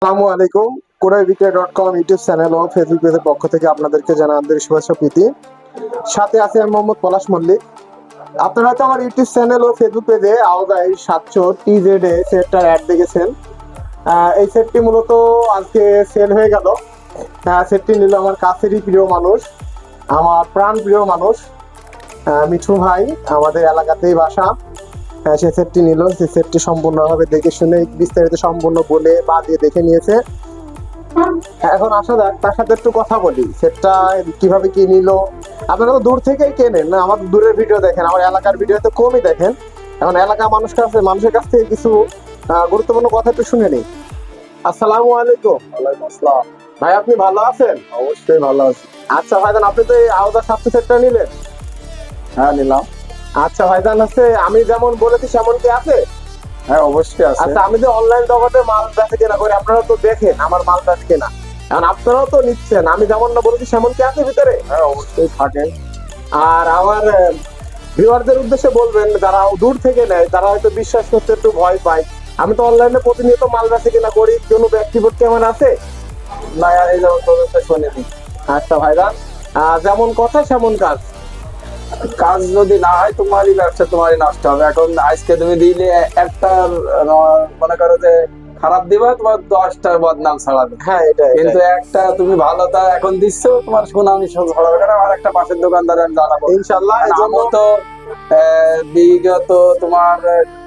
আসসালামু আলাইকুম। কুরাইবিকে.com YouTube channel ও Facebook পেজের পক্ষ থেকে আপনাদেরকে জানাই আন্তরিক শুভেচ্ছা প্রীতি। সাথে আছি আমি মোহাম্মদ পলাশ মল্লিক। আপনারা হয়তো আমার ইউটিউব চ্যানেল ও ফেসবুক পেজে আওগাই 700 TZA সেটটার অ্যাড দেখেছেন। এই সেটটি মূলত আজকে সেল হয়ে গেল। সেটটি নিল আমার কাছেরই প্রিয় মানুষ, আমার প্রাণ প্রিয় মানুষ মিঠু ভাই, আমাদের এলাকাতেই বাসা। সে সেটটি নিল। সেই সেটটি সম্পূর্ণভাবে দেখে শুনে বিস্তারিত সম্পূর্ণ বলে বা দিয়ে দেখে নিয়েছে। এখন আসা যাক, তার সাথে একটু কথা বলি। সেটটা কিভাবে কি নিল। আপনারা তো দূর থেকেই কেনেন না, আমার দূরের ভিডিও দেখেন, আমার এলাকার ভিডিও তো কমই দেখেন। এখন এলাকার মানুষের কাছ থেকে কিছু গুরুত্বপূর্ণ কথা একটু শুনে নিই। আসসালামু আলাইকুম। ওয়ালাইকুম আসসালাম। ভাই, আপনি ভালো আছেন? অবশ্যই ভালো আছি। আচ্ছা ভাইজান, আপনি তো এই আওদা 700 সেটটা নিলেন? হ্যাঁ, নিলাম। আচ্ছা ভাইজান, আছে আমি যেমন বলেছি সেমন কি আছে? হ্যাঁ, অবশ্যই আছে। আচ্ছা, আমি যে অনলাইন জগতে মাল বেচা কেনা করি, আপনারা তো দেখেন আমার মাল বেচা কেনা। এখন আপনারাও তো নিচ্ছেন, আমি যেমন না বলেছি সেমন কি আছে ভিতরে? হ্যাঁ, অবশ্যই থাকে। আর আমার ভিউয়ারদের উদ্দেশ্যে বলবেন, যারা দূর থেকে নেয় তারা হয়তো বিশ্বাস করতে একটু ভয় পায়। আমি তো অনলাইনে প্রতিনিয়ত মাল বেচা কেনা করি। কোনো ব্যক্তিগত কেমন আছে? না, এই যেমন তোদের শুনেছি। আচ্ছা ভাইজান, যেমন কথা সেমন কাজ। কাজ যদি না হয় তোমারই ব্যবসা তোমারই নষ্ট হবে। এখন আজকে তুমি দিলে একটা মনে করো যে খারাপ দিবা, তোমার 10টার বদনাম ছড়াবে। হ্যাঁ, এটা কিন্তু একটা তুমি ভালোটা এখন দিচ্ছ, তোমার সুনামি ছড়াবে। কারণ আমার একটা পাশের দোকানদার আমি জানাবো ইনশাল্লাহ। আমি তো বিগত তোমার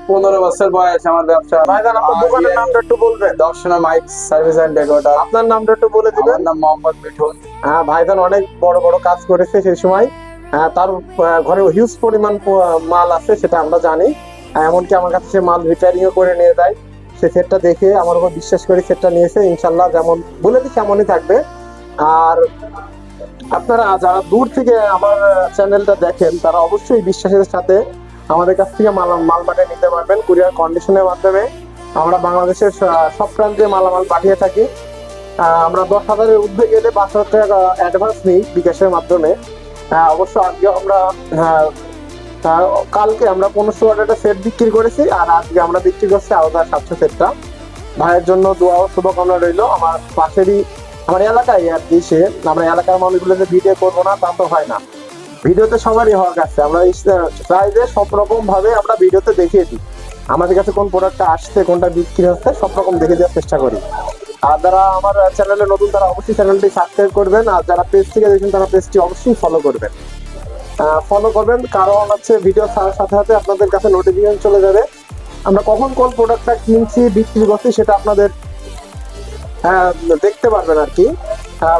15 বছর বয়স আমার ব্যবসা। ভাইজান, আপনার দোকানের নামটা একটু বলবেন? Darshana mic service and decorator. আপনার নামটা একটু বলে দিবেন? আমার নাম মোহাম্মদ মিঠুন। ভাইজান অনেক বড় বড় কাজ করেছে সেই সময়। তার ঘরে হিউজ পরিমাণ মাল আছে, সেটা আমরা জানি। এমনকি আমার কাছে সে মাল রিপেয়ারিং করে নিয়ে যায়। সে সেটটা দেখে আমার উপর বিশ্বাস করে সেটটা নিয়েছে। ইনশাল্লাহ যেমন বলেছি তেমনই থাকবে। আর আপনারা যারা দূর থেকে আমার চ্যানেলটা দেখেন, তারা অবশ্যই বিশ্বাসের সাথে আমাদের কাছ থেকে মাল পাঠিয়ে নিতে পারবেন কুরিয়ার কন্ডিশনের মাধ্যমে। আমরা বাংলাদেশের সব প্রান্তে মালামাল পাঠিয়ে থাকি। আমরা 10,000-এর ঊর্ধ্বে গেলে 5,000 টাকা অ্যাডভান্স নিই বিকাশের মাধ্যমে। অবশ্য আজকে আমরা কালকে আমরা 1500 সেট বিক্রি করেছি, আর আজকে আমরা বিক্রি করছি আলাদা 700 সেটটা। ভাইয়ের জন্য দোয়া ও শুভকামনা রইল। আমার পাশেরই, আমার এলাকায় আর কি সে। আমরা এলাকার মানুষগুলোকে ভিডিও করবো না তা তো হয় না। ভিডিওতে সবারই হক আছে। আমরা চাই যে সব রকম ভাবে আমরা ভিডিওতে দেখিয়ে দিই আমাদের কাছে কোন প্রোডাক্টটা আসছে, কোনটা বিক্রি হচ্ছে, সব রকম দেখে দেওয়ার চেষ্টা করি। আর যারা আমার চ্যানেলে নতুন তারা অবশ্যই চ্যানেলটি সাবস্ক্রাইব করবেন, আর যারা পেজ থেকে দেখবেন তারা পেজটি অবশ্যই ফলো করবেন। কারণ হচ্ছে ভিডিও ছাড়ার সাথে সাথে আপনাদের কাছে নোটিফিকেশন চলে যাবে। আমরা কখন কোন প্রোডাক্টটা কিনছি বিক্রি করছি সেটা আপনাদের দেখতে পারবেন আর কি,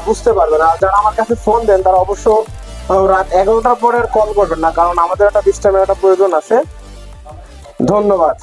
বুঝতে পারবেন। আর যারা আমার কাছে ফোন দেন তারা অবশ্য রাত 11টার পরে কল করবেন না, কারণ আমাদের একটা বিশ্রামের একটা প্রয়োজন আছে। ধন্যবাদ।